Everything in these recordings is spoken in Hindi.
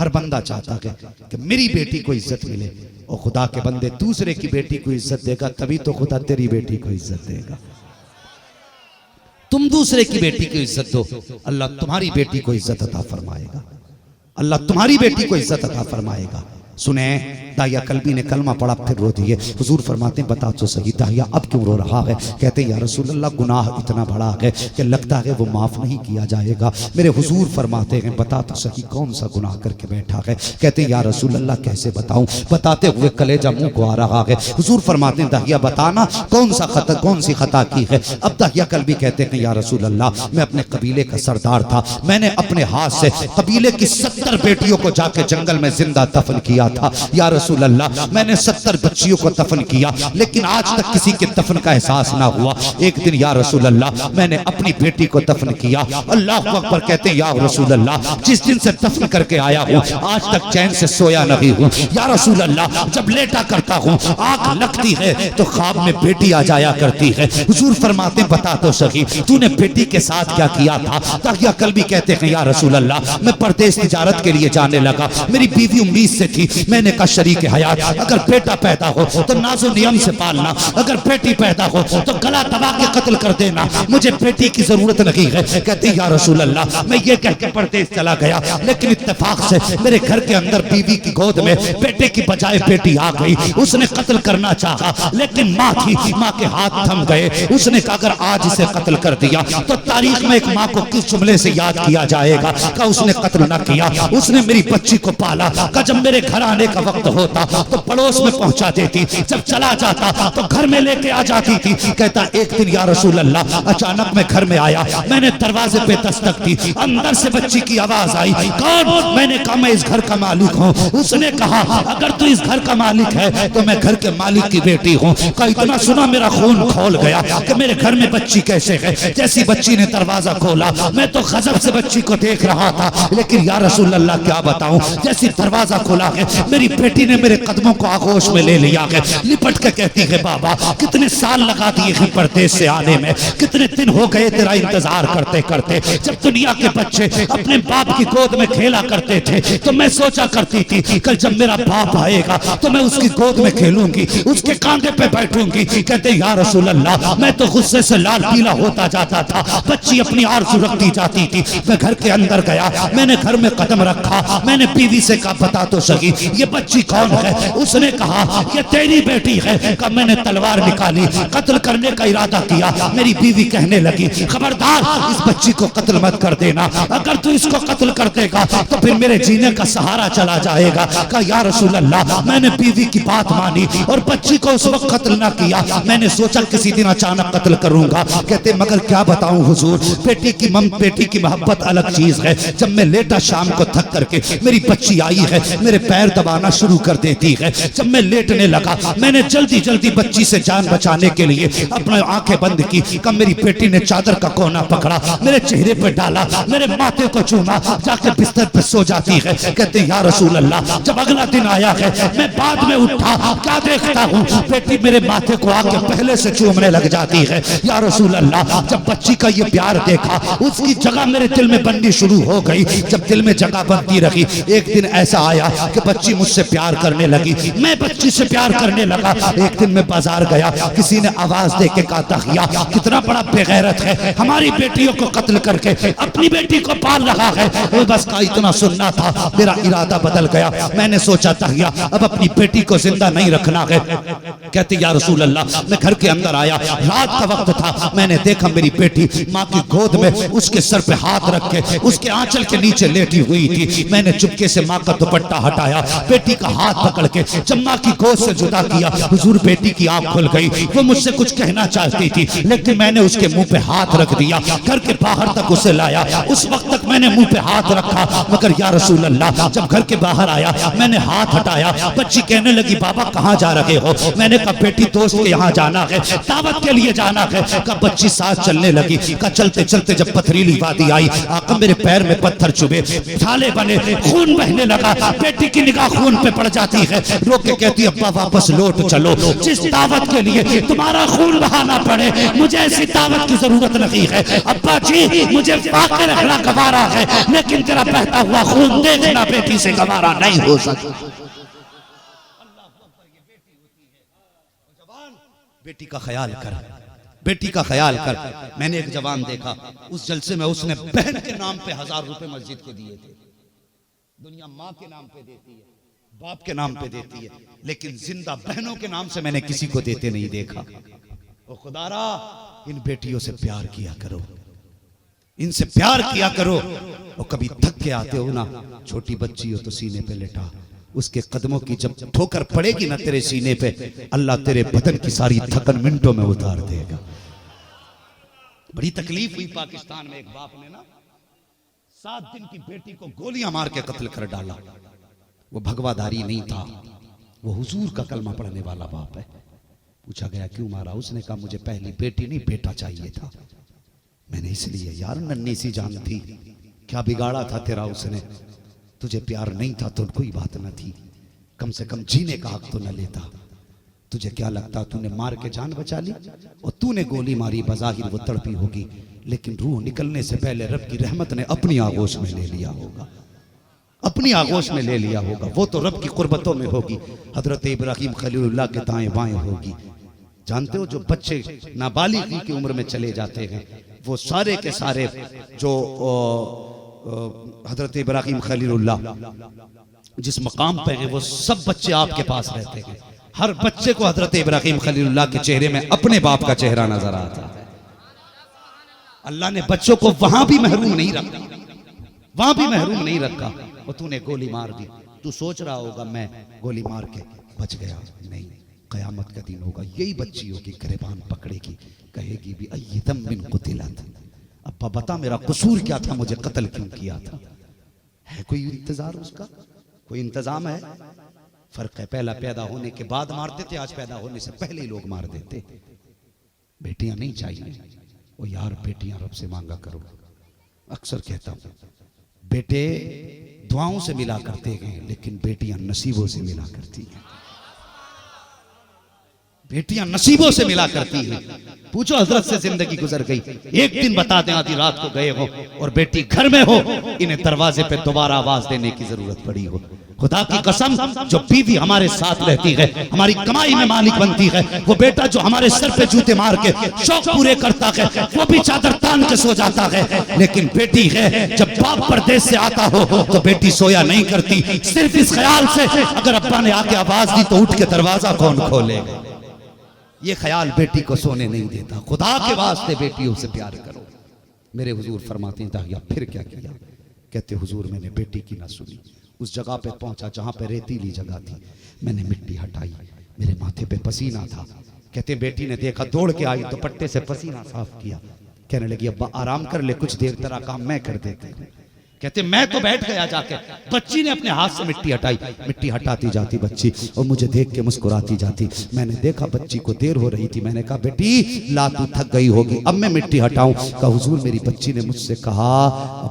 हर बंदा चाहता है कि मेरी बेटी को इज्जत मिले। और खुदा के बंदे, दूसरे की बेटी को इज्जत देगा तभी तो खुदा तेरी बेटी को इज्जत देगा। तुम दूसरे की बेटी को इज्जत दो, अल्लाह तुम्हारी बेटी को इज्जत अता फरमाएगा। अल्लाह तुम्हारी बेटी को इज्जत अता फरमाएगा। सुने, दाहिया कल्बी ने कलमा पढ़ा, फिर रो दिए। हुजूर फरमाते हैं बता तो सही दाहिया अब क्यों रो रहा है? कहते या रसूल अल्लाह गुनाह इतना बड़ा है कि लगता है वो माफ नहीं किया जाएगा। मेरे हुजूर फरमाते हैं बता तो सही कौन सा गुनाह करके बैठा है? कहते या रसूल अल्लाह कैसे बताऊं? बताते हुए कलेजा मुंह को आ रहा है। हुजूर फरमाते हैं दाहिया बताना कौन सी खता की है? अब दाहिया कल्बी कहते हैं या रसूल अल्लाह मैं अपने कबीले का सरदार था, मैंने अपने हाथ से कबीले की 70 बेटियों को जाके जंगल में जिंदा दफन किया था। या रसूल अल्लाह मैंने 70 बच्चियों को दफन किया, लेकिन आज तक किसी के दफन का एहसास ना हुआ। एक दिन या रसूल अल्लाह मैंने अपनी बेटी को दफन किया। अल्लाह अकबर। कहते हैं या रसूल अल्लाह जिस दिन से दफन करके आया हूँ आज तक चैन से सोया नहीं हूँ। या रसूल अल्लाह जब लेटा करता हूँ आंख लगती है तो ख्वाब में बेटी आ जाया करती है। हुजूर फरमाते बता तो सही तूने बेटी के साथ क्या किया था? दाहिया कल्बी कहते हैं या रसूल अल्लाह मैं परदेश तिजारत के लिए जाने लगा, मेरी बीवी उम्मीद से थी, मैंने कहा शरीक हयात अगर बेटा पैदा हो तो नाजो नियम से पालना, अगर बेटी पैदा हो तो गला दबा के कत्ल कर देना, मुझे बेटी की जरूरत नहीं है। कहते या रसूल अल्लाह मैं ये कह के परदेश चला गया, लेकिन इत्तेफाक से मेरे घर के अंदर बीवी की गोद में बेटे की बजाय बेटी आ गई। उसने कत्ल करना चाहा लेकिन माँ थी, माँ के हाथ थम गए। उसने कहा अगर आज इसे कत्ल कर दिया तो तारीख में एक माँ को किस जुमले से याद किया जाएगा? का उसने कत्ल न किया, उसने मेरी बच्ची को पाला। का जब मेरे घर आने का वक्त होता तो पड़ोस में पहुंचा देती, जब चला जाता तो घर में लेके आ जाती थी। कहता एक दिन या रसूल अल्लाह अचानक मैं घर में आया, मैंने दरवाजे पे दस्तक दी, अंदर से बच्ची की आवाज आई। कौन? मैंने कहा मैं इस घर का मालिक हूँ। उसने कहा अगर तू इस घर का मालिक है तो मैं घर के मालिक की बेटी हूँ। का इतना सुना मेरा खून खोल गया कि मेरे घर में बच्ची कैसे है। जैसी बच्ची ने दरवाजा खोला मैं तो गजब से बच्ची को देख रहा था, लेकिन या रसूल अल्लाह क्या बताऊं, जैसी दरवाजा खोला है मेरी बेटी ने मेरे कदमों को आगोश में ले लिया है। लिपट के कहती है बाबा कितने साल लगा दिए हैं परदेश से आने में, कितने दिन हो गए तेरा इंतजार करते करते। जब दुनिया के बच्चे अपने बाप की गोद में खेला करते थे तो मैं सोचा करती थी कल जब मेरा बाप आएगा तो मैं उसकी गोद में खेलूंगी, उसके कांधे पे बैठूंगी। कहते या रसूल अल्लाह मैं तो गुस्से से लाल पीला होता जाता था, बच्ची अपनी आरज़ू रखती जाती थी। मैं घर के अंदर गया, मैंने घर में कदम रखा, मैंने बीवी से कहा बता तो सही ये बच्ची कौन है? उसने कहा ये तेरी बेटी है। कहा मैंने तलवार निकाली, कत्ल करने का इरादा किया। मेरी बीवी कहने लगी खबरदार इस बच्ची को कत्ल मत कर देना, अगर तू इसको कत्ल कर देगा तो फिर मेरे जीने का सहारा चला जाएगा। कहा या रसूल अल्लाह मैंने बीवी की बात मानी और बच्ची को उस वक्त कत्ल ना किया, मैंने सोचा किसी दिन अचानक कत्ल करूंगा। कहते मगर क्या बताऊं हुजूर, बेटी की मोहब्बत अलग चीज है। जब मैं लेटा शाम को थक करके मेरी बच्ची आई है, मेरे पैर दबाना शुरू कर देती है। जब मैं लेटने लगा मैंने जल्दी जल्दी बच्ची से जान बचाने के लिए अपनी आंखें बंद की। कब मेरी बेटी ने चादर का कोना पकड़ा, मेरे चेहरे पे डाला, मेरे माथे को चूमा, जाके बिस्तर पे सो जाती है। कहते या रसूल अल्लाह जब अगला दिन आया है मैं बाद में उठा, क्या देखता हूँ बेटी मेरे माथे को आके पहले से चूमने लग जाती है। या रसूल अल्लाह जब बच्ची का ये प्यार देखा उसकी जगह मेरे दिल में बननी शुरू हो गई। जब दिल में जगह बनती रही एक दिन ऐसा आया कि बच्ची मुझसे प्यार करने लगी, मैं बच्ची से प्यार करने लगा। एक दिन मैं बाजार गया, किसी ने आवाज दे के कहा दहिया कितना बड़ा बेगैरत है, हमारी बेटियों को कत्ल करके अपनी बेटी को पाल रहा है। वो बस का इतना सुनना था, मेरा इरादा बदल गया। मैंने सोचा दहिया अब अपनी बेटी को जिंदा नहीं रखना है। कहते या रसूल अल्लाह मैं घर के अंदर आया, रात का वक्त था, मैंने देखा मेरी बेटी माँ की गोद में उसके सर पे हाथ रख के उसके आंचल के नीचे लेटी हुई थी। मैंने चुपके से माँ का दुपट्टा हटाया, बेटी का हाथ पकड़ के जब माँ की गोद से जुदा किया। हुजूर बेटी की आंख खुल गई, वो मुझसे कुछ कहना चाहती थी लेकिन मैंने उसके मुंह पे हाथ रख दिया, घर के बाहर तक उसे लाया। उस वक्त तक मैंने मुंह पे हाथ रखा, मगर या रसूल अल्लाह जब घर के बाहर आया मैंने हाथ हटाया, बच्ची कहने लगी बाबा कहाँ जा रहे हो? मैंने कहा बेटी दोस्त के यहाँ जाना है, दावत के लिए जाना है। कहा बच्ची साथ चलने लगी। कहा चलते चलते जब पथरीली वादी आई, आका मेरे पैर में पत्थर चुभे, छाले बने, खून बहने लगा। बेटी की निगाह खून पे पड़ जाती है, रो के कहती है अब्बा वापस लौट चलो, जिस दावत के लिए तुम्हारा खून बहाना पड़े मुझे ऐसी दावत की जरूरत नहीं है। अब्बा जी मुझे वाक़ई रखना गवारा है, लेकिन तेरा बहता हुआ खून देखना बेटी से गवारा नहीं हो सकता। बेटी का ख्याल कर, बेटी का ख्याल कर। मैंने एक जवान देखा, उस जलसे में उसने बहन के नाम पे 1000 रुपए मस्जिद को दिए थे। दुनिया माँ के नाम पे देती है, बाप के नाम पे देती है, लेकिन जिंदा बहनों के नाम से मैंने किसी को देते नहीं देखा। ओ खुदारा, इन बेटियों से प्यार किया करो, इनसे प्यार किया करो। और कभी थक के आते हो ना, छोटी बच्ची हो तो सीने पे लेटा, उसके कदमों की जब ठोकर पड़ेगी ना तेरे सीने पे, अल्लाह तेरे बदन की सारी थकन मिनटों में उतार देगा। बड़ी तकलीफ हुई पाकिस्तान में, एक बाप ने ना 7 दिन की बेटी को गोलियां मार के कत्ल कर डाला। वो भगवाधारी नहीं था, वो हुजूर का कलमा पढ़ने वाला बाप है। पूछा गया क्यों मारा? उसने कहा मुझे पहली बेटी नहीं बेटा चाहिए था। मैंने इसलिए, यार नन्ही सी जान थी, क्या बिगाड़ा था तेरा उसने? तुझे प्यार नहीं था तो कोई बात न थी, कम से कम जीने का हक तो न लेता। तुझे क्या लगता तूने मार के जान बचा ली? और तूने गोली मारी, बज़ाहिर वो तड़पी होगी, लेकिन रूह निकलने से पहले रब की रहमत ने अपनी आगोश में ले लिया होगा, अपनी आगोश में ले लिया होगा। वो तो रब की कुर्बतों में होगी, हजरत इब्राहिम खलीलुल्लाह के दाएं बाएं होगी। जानते हो जो बच्चे नाबालिगी की उम्र में चले जाते हैं, वो सारे के सारे जो हजरत इब्राहिम खलीलुल्लाह जिस मकाम पे हैं, वो सब बच्चे आपके पास रहते हैं। हर बच्चे को हजरत इब्राहिम खलीलुल्लाह के चेहरे में अपने बाप का चेहरा नजर आता है। अल्लाह ने बच्चों को वहां भी महरूम नहीं रखा, वहां भी महरूम नहीं रखा। और तूने गोली मार दी, तू सोच रहा होगा मैं गोली मार के बच गया, नहीं, कयामत का दिन होगा, यही बच्ची होगी गिरबान पकड़ेगी, कहेगी भी अय्यदम मिन कुतिलत, अब्बा बता मेरा कसूर क्या था, मुझे कत्ल क्यों किया था? है कोई इंतजार उसका? कोई इंतजाम है? फर्क है, पहला पैदा होने के बाद मारते थे, आज पैदा होने से पहले ही लोग मार देते। बेटियां नहीं चाहिए। ओ यार बेटियां रब से मांगा करो। अक्सर कहता हूं बेटे दुआओं से मिला करते हैं, लेकिन बेटियां नसीबों से मिला करती हैं। बेटियां नसीबों से मिला करती हैं। पूछो हजरत से जिंदगी गुजर गई, एक दिन बता दें आधी रात को गए हो और बेटी घर में हो, इन्हें दरवाजे पे दोबारा आवाज देने की जरूरत पड़ी हो। खुदा की कसम, जो बीवी हमारे साथ रहती है, हमारी कमाई में मालिक बनती है, वो बेटा जो हमारे सर पे जूते मार के शौक पूरे करता है, वो भी चादर तान के सो जाता है। लेकिन बेटी है, जब बाप परदेश से आता हो तो बेटी सोया नहीं करती, सिर्फ इस ख्याल से अगर अब्बा ने आके आवाज दी तो उठ के दरवाजा कौन खोलेगा। ये ख्याल बेटी को सोने नहीं देता। खुदा के वास्ते बेटियों से प्यार करो। मेरे हुजूर फरमाते हैं फिर क्या किया? कहते हुजूर मैंने बेटी की ना सुनी, उस जगह पे पहुंचा जहां पे रेतीली जगह थी, मैंने मिट्टी हटाई, मेरे माथे पे पसीना था। कहते बेटी ने देखा, दौड़ के आई, दुपट्टे से पसीना साफ किया, कहने लगी अब्बा आराम कर ले, कुछ देर तेरा काम मैं कर देती हूँ। कहते मैं तो बैठ गया जाके, बच्ची ने अपने हाथ से मिट्टी हटाई, मिट्टी हटाती जाती बच्ची और मुझे देख के मुस्कुराती जाती। मैंने देखा बच्ची को देर हो रही थी, मैंने कहा बेटी ला तू थक गई होगी, अब मैं मिट्टी हटाऊं। कहा हुजूर मेरी बच्ची ने मुझसे कहा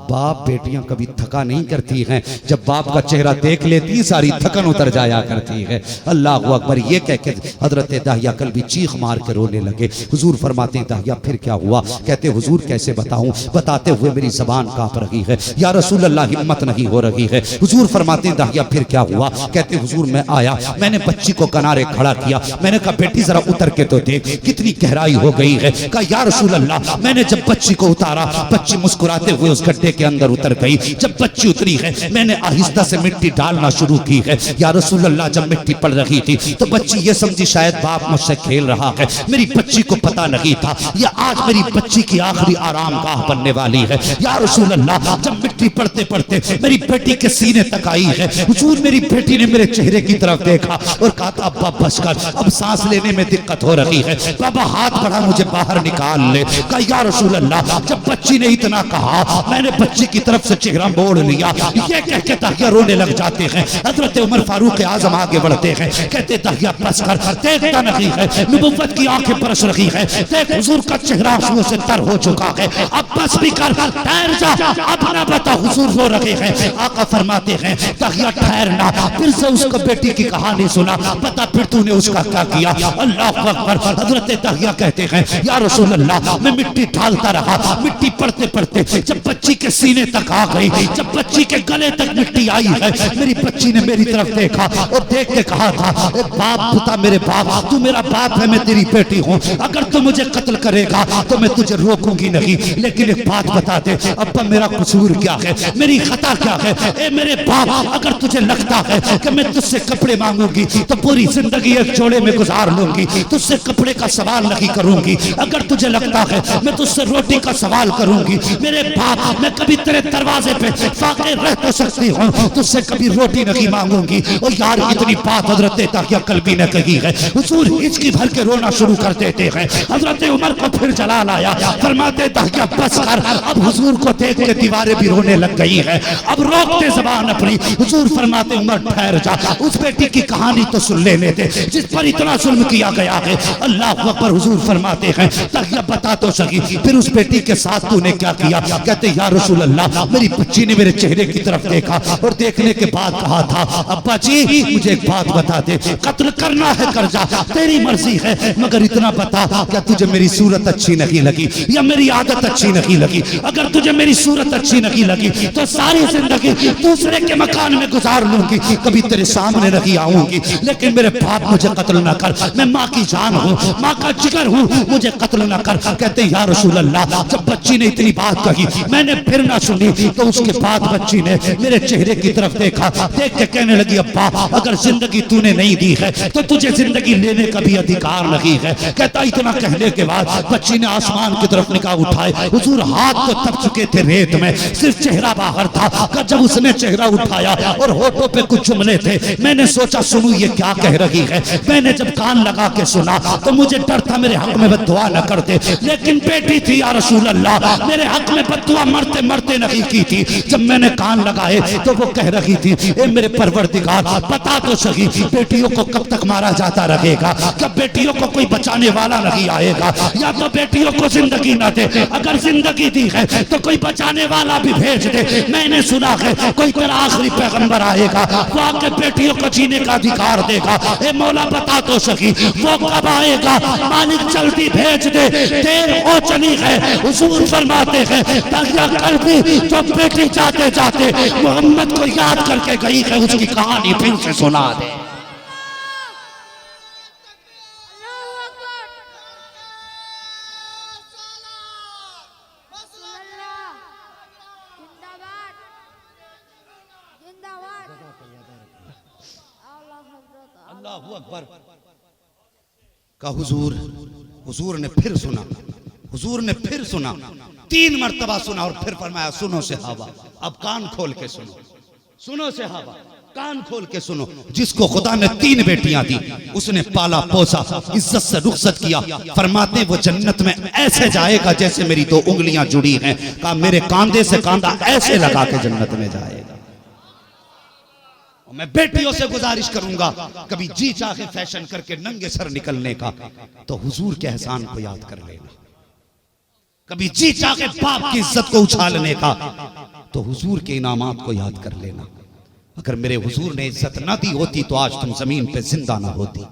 बाप बेटियां कभी थका नहीं करती हैं, जब बाप का चेहरा देख लेती सारी थकन उतर जाया करती है। अल्लाह अकबर। ये कह के हजरत दाहिया कल भी चीख मार के रोने लगे। हुजूर फरमाते हैं दाहिया फिर क्या हुआ? कहते हुजूर कैसे बताऊं, बताते हुए मेरी जबान कांप रही है, या रसूल अल्लाह हिम्मत नहीं हो रही है। हुजूर फरमाते हैं दाहिया फिर क्या हुआ? कहते हुजूर मैं आया, मैंने बच्ची को किनारे खड़ा किया, मैंने कहा बेटी जरा उतर के तो देख कितनी गहराई हो गई है। कहा या रसूल अल्लाह, मैंने जब बच्ची को उतारा, बच्ची मुस्कुराते हुए उस गड्ढे के अंदर उतर गई। जब बच्ची उतरी है, मैंने आहिस्ता से मिट्टी डालना शुरू की है। या रसूल अल्लाह, जब मिट्टी पड़ रही थी तो बच्ची ये समझी शायद बाप मुझसे खेल रहा है, मेरी बच्ची को पता नहीं था ये आज मेरी बच्ची की आखिरी आराम गाह बनने वाली है। या रसूल अल्लाह, जब मिट्टी पढ़ते पढ़ते मेरी बेटी के सीने तक आई है। हुजूर मेरी बेटी ने मेरे चेहरे की तरफ देखा और कहा था अब्बा बस कर, अब सांस लेने में दिक्कत हो रही है, बाबा हाथ बढ़ा मुझे बाहर निकाल ले। कहा या रसूल अल्लाह। जब बच्ची ने इतना कहा मैंने बच्ची की तरफ से चेहरा मोड़ लिया। ये कह के दाहिया रोने लग जाते हैं। हजरत उमर फारूक आजम आगे बढ़ते हैं, कहते दाहिया बस कर, देखता नहीं है, नबुव्वत की आंखें बरस रही है, देख हुजूर का चेहरा आंसुओं से तर हो चुका है, अब बस भी कर, ठहर जा, अब ना बता हुजूर रो रहे हैं। आका फरमाते हैं दाहिया ठहरना। फिर से उसको बेटी की कहानी सुना, पता फिर तूने उसका क्या किया। अल्लाह अकबर। हजरत दाहिया कहते हैं या रसूल अल्लाह, मैं मिट्टी डालता रहा, मिट्टी पड़ते पड़ते जब बच्ची के सीने तक आ गई, जब बच्ची के गले तक मिट्टी आई है, मेरी बच्ची ने मेरी तरफ देखा और देख के कहा था बाप पुता मेरे बाप, तू मेरा बाप है, मैं तेरी बेटी हूँ, अगर तू मुझे कत्ल करेगा तो मैं तुझे रोकूंगी नहीं, लेकिन एक बात बता दे अब्बा मेरा कसूर क्या है, मेरी खता क्या है। ए मेरे बाप, अगर तुझे लगता है कि मैं तुझसे कपड़े मांगूंगी तो पूरी जिंदगी एक जोड़े में गुजार लूंगी, तुझसे कपड़े का सवाल नहीं करूंगी। अगर तुझे लगता है मैं तुझसे रोटी का सवाल करूंगी, मेरे बाप मैं कभी तेरे दरवाजे पे फाके रह तो सकती हूँ, तुझसे कभी रोटी नहीं मांगूंगी। और यार इतनी बात हजरत दाहिया कल्बी ने कही है। हुजूर हिचकी भर के रोना शुरू कर देते हैं। हजरत उमर को फिर जलाल आया, फरमाते दाहिया बस कर। अब हुजूर को देख के दीवारें भी रोने लग गई है, अब रोकते जबान अपनी। हुजूर फरमाते उमर ठहर जा, उस बेटी की कहानी तो सुन लेने दे जिस पर इतना जुल्म किया गया है। अल्लाह अकबर। हुजूर फरमाते हैं दाहिया बता तो सही, फिर उस बेटी के साथ तूने क्या किया। कहते या रसूल अल्लाह, मेरी बच्ची ने मेरे चेहरे की तरफ देखा और देखने के बाद कहा था अब्बा जी मुझे एक बात बता दे, कत्ल करना है कर जा, तेरी मर्जी है, मगर इतना बता क्या तुझे मेरी सूरत अच्छी नहीं लगी या मेरी आदत अच्छी नहीं लगी। अगर तुझे मेरी सूरत अच्छी नहीं लगी तो सारी जिंदगी दूसरे के मकान में गुजार लूंगी, कभी तेरे सामने नहीं आऊंगी, लेकिन मेरे बाप मुझे कत्ल ना कर, मैं माँ की जान हूँ, माँ का जिगर हूँ, मुझे कत्ल ना कर। कहते या रसूल अल्लाह, जब बच्ची ने इतनी बात कही मैंने फिर ना सुनी, तो उसके बाद बच्ची ने मेरे चेहरे की तरफ देखा, देख के कहने लगी अब्बा अगर जिंदगी तूने नहीं दी है तो तुझे जिंदगी लेने का भी अधिकार नहीं है। कहता इतना कहने के बाद बच्ची ने आसमान की तरफ निगाह उठाए। हुजूर हाथ तो तप चुके थे रेत में, सिर्फ चेहरा बाहर था। जब उसने चेहरा उठाया और होठों पे कुछ जुमले थे, मैंने सोचा सुनूं ये क्या कह रही है। मैंने जब कान लगा के सुना तो मुझे डर था मेरे हक में बद्दुआ न कर दे, लेकिन बेटी थी या रसूल अल्लाह, मेरे हक में बद्दुआ मरते मरते नहीं की थी। जब मैंने कान लगाए तो वो कह रही थी ए मेरे परवरदिगार बता तो सही बेटियों को कब तक मारा जाता रहेगा, कब बेटियों को कोई बचाने वाला नहीं आएगा, या तो बेटियों को जिंदगी ना दे, अगर जिंदगी दी है तो कोई बचाने वाला भी भेज दे। मैंने सुना है कोई तेरा आखिरी पैगंबर आएगा, वो आके बेटियों को जीने का अधिकार देगा। ए मौला बता तो सही वो कब आएगा, मालिक जल्दी भेज दे, देर हो चली है। हुजूर फरमाते हैं दाहिया कल्बी जो बेटी जाते जाते मोहम्मद को याद करके गई है, उसकी कहानी फिर से सुना दे। अल्लाहू अकबर का हुजूर ने फिर सुना, हुजूर ने फिर सुना, 3 मर्तबा सुना और फिर फरमाया सुनो सहाबा अब कान खोल के सुनो, सुनो सहाबा कान खोल के सुनो। जिसको खुदा ने 3 बेटियां दी, उसने पाला पोसा, इज्जत से रुखसत किया, फरमाते वो जन्नत में ऐसे जाएगा जैसे मेरी 2 उंगलियां जुड़ी हैं। कहा मेरे कांधे से कांधा ऐसे लगा के जन्नत में जाएगा। मैं बेटियों से गुजारिश करूंगा कभी जी चाहे फैशन करके नंगे सर निकलने का तो हुजूर के एहसान को याद कर लेना, कभी जी चाहे बाप की इज्जत को उछालने का तो हुजूर के इनामात को याद कर लेना। अगर मेरे हुजूर ने इज्जत ना दी होती तो आज तुम जमीन पे जिंदा ना होती,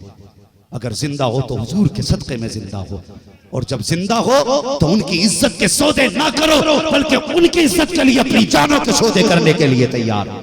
अगर जिंदा हो तो हुजूर के सदक़े में जिंदा हो, और जब जिंदा हो तो उनकी इज्जत के सौदे ना करो बल्कि उनकी इज्जत के लिए अपनी जानों के सौदे करने के लिए तैयार हो।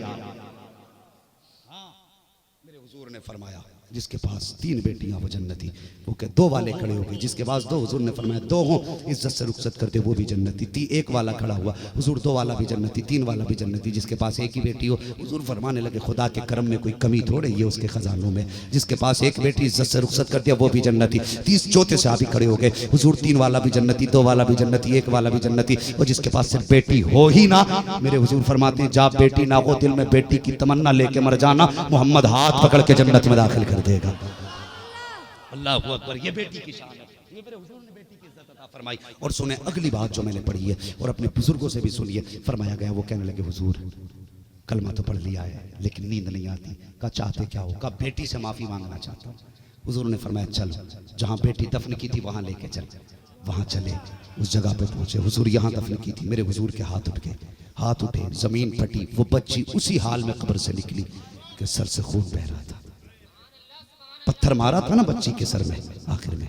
फरमाया जिसके पास 3 बेटियां वो जन्नती। वो के 2 वाले खड़े हो गए, जिसके पास 2, हुजूर ने फरमाया 2 हो इज्जत से रुखसत करते वो भी जन्नती। 1 वाला खड़ा हुआ, हुजूर 2 वाला भी जन्नती, 3 वाला भी जन्नती। जिसके पास 1 ही बेटी हो, हुजूर फरमाने लगे खुदा के करम में कोई कमी थोड़े ही है उसके खजानों में। जिसके पास 1 बेटी इज्जत से रुखसत कर दिया वो भी जन्नती। 30 चौथे सहाबी खड़े हो गए, हुजूर 3 वाला भी जन्नती, 2 वाला भी जन्नती, 1 वाला भी जन्नती। और जिसके पास सिर्फ बेटी हो ही ना, मेरे हुजूर फरमाते हैं जा बेटी ना हो दिल में बेटी की तमन्ना लेके मर जाना, मोहम्मद हाथ पकड़ के जन्नत में दाखिल कर देगा। अल्लाह अकबर, ये बेटी की शान है, ये मेरे हुजूर ने बेटी की इज्जत अता फरमाई। और सुने अगली बात जो मैंने पढ़ी है और अपने बुजुर्गों से भी सुनिए। फरमाया गया, वो कहने लगे हुजूर कलमा तो पढ़ लिया है लेकिन नींद नहीं आती। कहा चाहते क्या हो? कहा बेटी से माफी मांगना चाहता हूँ। हुजूर ने फरमाया चल, जहाँ बेटी दफन की थी वहां लेके चल। वहां चले, उस जगह पे पहुंचे, हुजूर यहाँ दफन की थी। मेरे हुजूर के हाथ उठ गए, हाथ उठे, जमीन फटी, वो बच्ची उसी हाल में कब्र से निकली कि सर से खून बह रहा था। पत्थर मारा था ना बच्ची के सर में आखिर में,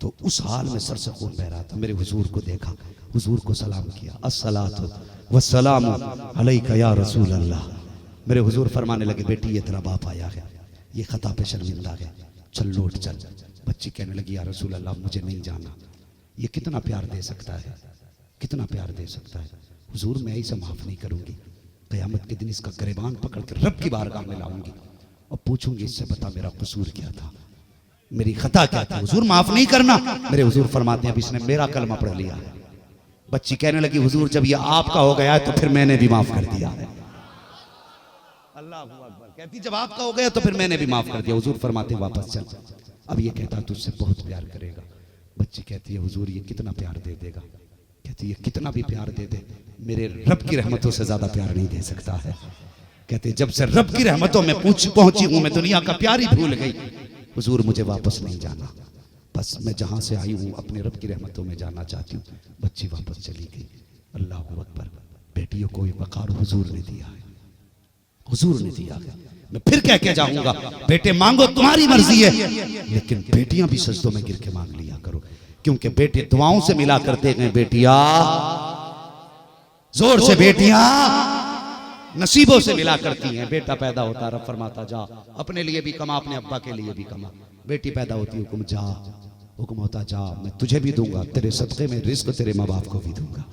तो उस हाल में सर से खून बह रहा था। मेरे हुजूर को देखा, हुजूर को सलाम किया, अस्सलातु वस्सलामु अलैका या रसूल अल्लाह। मेरे हुजूर फरमाने लगे बेटी ये तेरा बाप आया है, ये खता पे शर्मिंदा है, चल लौट चल। बच्ची कहने लगी या रसूल अल्लाह मुझे नहीं जाना। ये कितना प्यार दे सकता है, कितना प्यार दे सकता है। हुजूर मैं इसे माफ नहीं करूंगी, क़यामत के दिन इसका गिरबान पकड़ कर रब की बारगाह में लाऊंगी और पूछूंगी इससे बता मेरा कसूर क्या था, मेरी खता क्या थी। हुजूर माफ नहीं करना। मेरे हुजूर फरमाते हैं अब इसने मेरा कलमा पढ़ लिया है। बच्ची कहने लगी हुजूर जब ये आपका हो गया है तो फिर मैंने भी माफ कर दिया है। अल्लाह अकबर, कहती जब आपका हो गया तो फिर मैंने भी माफ कर दिया। हुजूर फरमाते हैं वापस चल। अब ये कहता तुझसे बहुत प्यार करेगा। बच्ची कहती है हुजूर ये कितना प्यार दे देगा? कहती है कितना भी प्यार दे दे मेरे रब की रहमतों से ज्यादा प्यार नहीं दे सकता है। कहते जब से रब की रहमतों में पहुंची हूं मैं दुनिया का प्यार ही भूल गई। हुजूर मुझे वापस नहीं जाना, बस मैं जहां से आई हूं अपने रब की रहमतों में जाना चाहती हूँ। बच्ची वापस चली गई। अल्लाह अकबर, बेटियों को वक़ार हुजूर ने दिया है, हुजूर ने दिया है। मैं फिर कह के जाऊंगा बेटे मांगो तुम्हारी मर्जी है, लेकिन बेटियां भी सजदों में गिर के मांग लिया करो, क्योंकि बेटे दुआओं से मिला करते हैं। बेटियां जोर से, बेटियां नसीबों से मिला करती हैं। बेटा पैदा होता रब फरमाता जा अपने लिए भी कमा, अपने अब्बा के लिए भी कमा। बेटी पैदा होती हुक्म जा, हुक्म होता जा मैं तुझे भी दूंगा, तेरे सदक़े में रिस्क तेरे माँ बाप को भी दूंगा,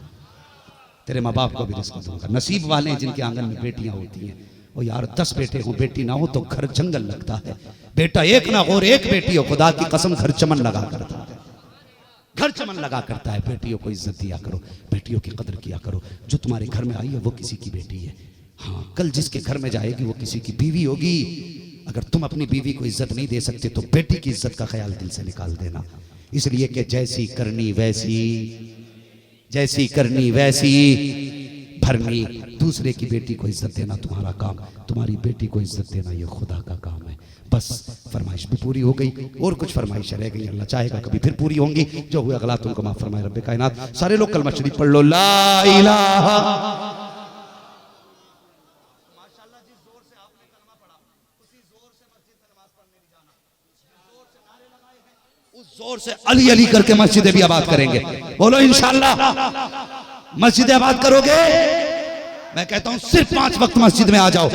तेरे माँ बाप को भी रिस्क दूंगा। नसीब वाले हैं जिनके आंगन में बेटियां होती हैं। और यार 10 बेटे हो बेटी ना हो तो घर जंगल लगता है। बेटा एक ना हो और एक बेटी हो, खुदा की कसम घर चमन लगा करता है, घर चमन लगा करता है। बेटियों को इज्जत दिया करो, बेटियों की कदर किया करो। जो तुम्हारे घर में आई है वो किसी की बेटी है। हाँ, कल जिसके घर में जाएगी वो किसी की बीवी होगी। अगर तुम अपनी बीवी को इज्जत नहीं दे सकते तो बेटी की इज्जत का ख्याल दिल से निकाल देना। इसलिए कि जैसी करनी वैसी, जैसी करनी वैसी भरनी। दूसरे की बेटी को इज्जत देना तुम्हारा काम, तुम्हारी बेटी को इज्जत देना ये खुदा का काम है। बस फरमाइश भी पूरी हो गई और कुछ फरमाइशें रह गई, अल्लाह चाहेगा कभी फिर पूरी होंगी। जो हुए अगला तुमको माफ फरमाए रब्बे कायनात। सारे लोग कलमा शरीफ पढ़ लो, ला इलाहा। माशाअल्लाह जिस जोर से आपने कलमा पढ़ा उसी जोर से मस्जिद में नमाज पढ़ने नहीं जाना। जोर से नारे लगाए हैं उस जोर से अली अली करके मस्जिदें भी आबाद करेंगे। बोलो इंशाअल्लाह मस्जिद आबाद करोगे। मैं कहता हूं सिर्फ 5 वक्त मस्जिद में आ जाओ,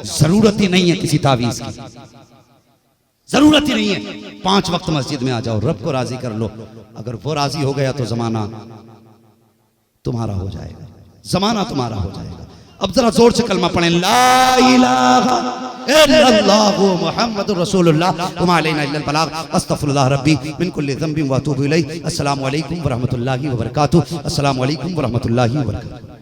जरूरत ही नहीं है किसी तावीज की, जरूरत ही नहीं है। 5 वक्त मस्जिद में आ जाओ, रब को राजी कर लो। अगर वो राजी हो गया तो जमाना तुम्हारा हो जाएगा, जमाना तुम्हारा हो जाएगा। अब जरा जोर से कलमा पढ़ें, ला इलाहा इल्लल्लाहु मुहम्मदुर रसूलुल्लाह व मा अलैना इल्लल बलाग अस्तगफिरुल्लाह रब्बी मिन कुल्लि ज़ंबिन व अतूबु इलैहि। अस्सलामु अलैकुम व रहमतुल्लाहि व बरकातुहू। अस्सलामु अलैकुम व रहमतुल्लाहि व बरकातुहू।